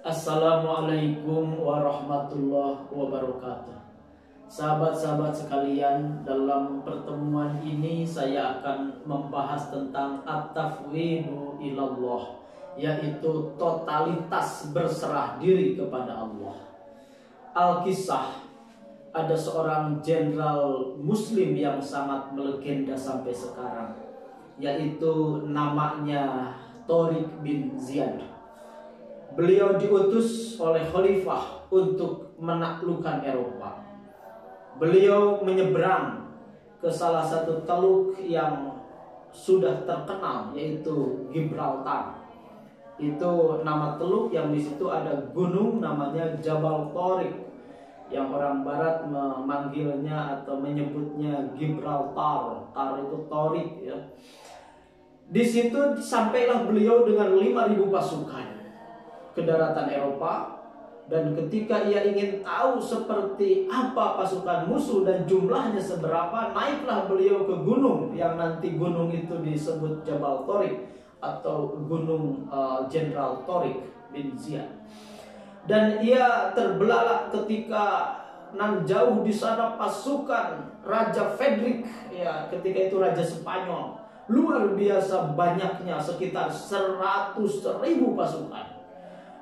Assalamualaikum warahmatullahi wabarakatuh. Sahabat-sahabat sekalian, dalam pertemuan ini saya akan membahas tentang at-tafwidu ilallah, yaitu totalitas berserah diri kepada Allah. Al-Kisah, ada seorang jenderal muslim yang sangat melegenda sampai sekarang, yaitu namanya Tariq bin Ziyad. Beliau diutus oleh khalifah untuk menaklukkan Eropa. Beliau menyeberang ke salah satu teluk yang sudah terkenal, yaitu Gibraltar. Itu nama teluk yang di situ ada gunung namanya Jabal Tariq, yang orang barat memanggilnya atau menyebutnya Gibraltar. Tar itu Tariq ya. Di situ sampailah beliau dengan 5.000 pasukan ke daratan Eropa, dan ketika ia ingin tahu seperti apa pasukan musuh dan jumlahnya seberapa, naiklah beliau ke gunung yang nanti gunung itu disebut Jabal Tariq atau gunung Jenderal Tariq bin Ziyad. Dan ia terbelalak ketika nan jauh di sana pasukan Raja Frederick, ya ketika itu Raja Spanyol, luar biasa banyaknya, sekitar 100.000 pasukan.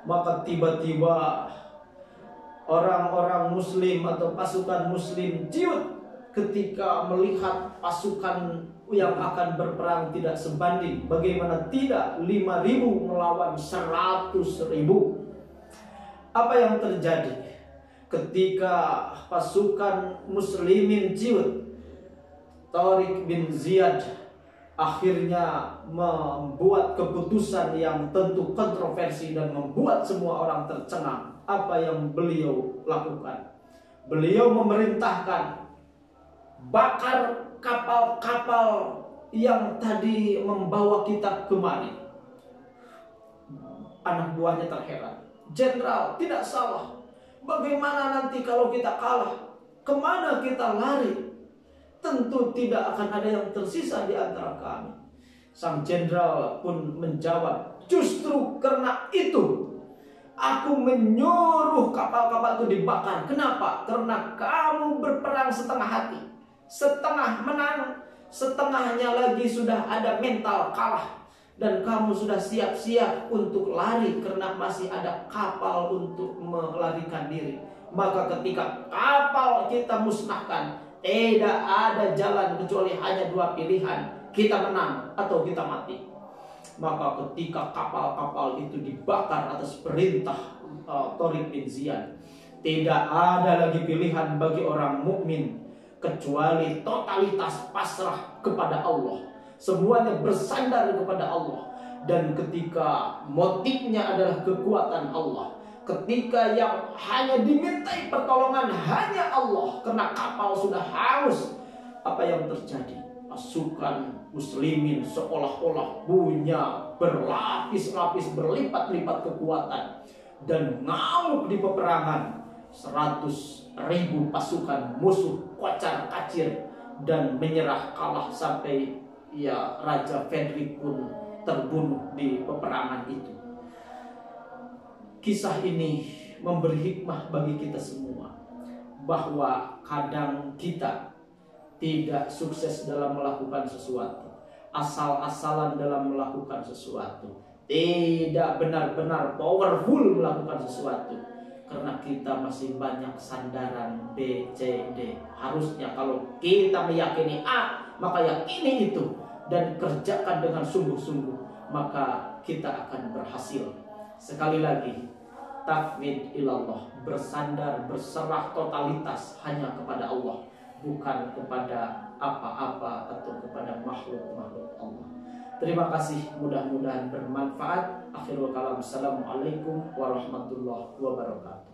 Maka tiba-tiba orang-orang muslim atau pasukan muslim ciut ketika melihat pasukan yang akan berperang tidak sebanding. Bagaimana tidak, 5.000 melawan 100.000. Apa yang terjadi ketika pasukan muslimin ciut? Tariq bin Ziyad akhirnya membuat keputusan yang tentu kontroversi dan membuat semua orang tercengang. Apa yang beliau lakukan? Beliau memerintahkan bakar kapal-kapal yang tadi membawa kita kemari. Anak buahnya terheran. Jenderal, tidak salah. Bagaimana nanti kalau kita kalah? Kemana kita lari? Tentu tidak akan ada yang tersisa di antara kami. Sang jenderal pun menjawab, justru karena itu aku menyuruh kapal-kapal itu dibakar. Kenapa? Karena kamu berperang setengah hati, setengah menang, setengahnya lagi sudah ada mental kalah, dan kamu sudah siap-siap untuk lari karena masih ada kapal untuk melarikan diri. Maka ketika kapal kita musnahkan, tidak ada jalan kecuali hanya 2 pilihan, kita menang atau kita mati. Maka ketika kapal-kapal itu dibakar atas perintah Tariq bin Ziyad, tidak ada lagi pilihan bagi orang mukmin kecuali totalitas pasrah kepada Allah. Semuanya bersandar kepada Allah. Dan ketika motifnya adalah kekuatan Allah, ketika yang hanya dimintai pertolongan hanya Allah karena kapal sudah hangus, apa yang terjadi? Pasukan muslimin seolah-olah punya berlapis-lapis, berlipat-lipat kekuatan, dan ngamuk di peperangan. 100.000 pasukan musuh kocar-kacir dan menyerah kalah sampai ya Raja Frederick pun terbunuh di peperangan itu. Kisah ini memberi hikmah bagi kita semua, bahwa kadang kita tidak sukses dalam melakukan sesuatu, asal-asalan dalam melakukan sesuatu, tidak benar-benar powerful melakukan sesuatu, karena kita masih banyak sandaran B, C, D. Harusnya kalau kita meyakini A, maka yakini itu dan kerjakan dengan sungguh-sungguh, maka kita akan berhasil. Sekali lagi, tafwid ilallah, bersandar, berserah totalitas hanya kepada Allah, bukan kepada apa-apa atau kepada makhluk-makhluk Allah. Terima kasih, mudah-mudahan bermanfaat. Akhirul kalam, assalamualaikum warahmatullahi wabarakatuh.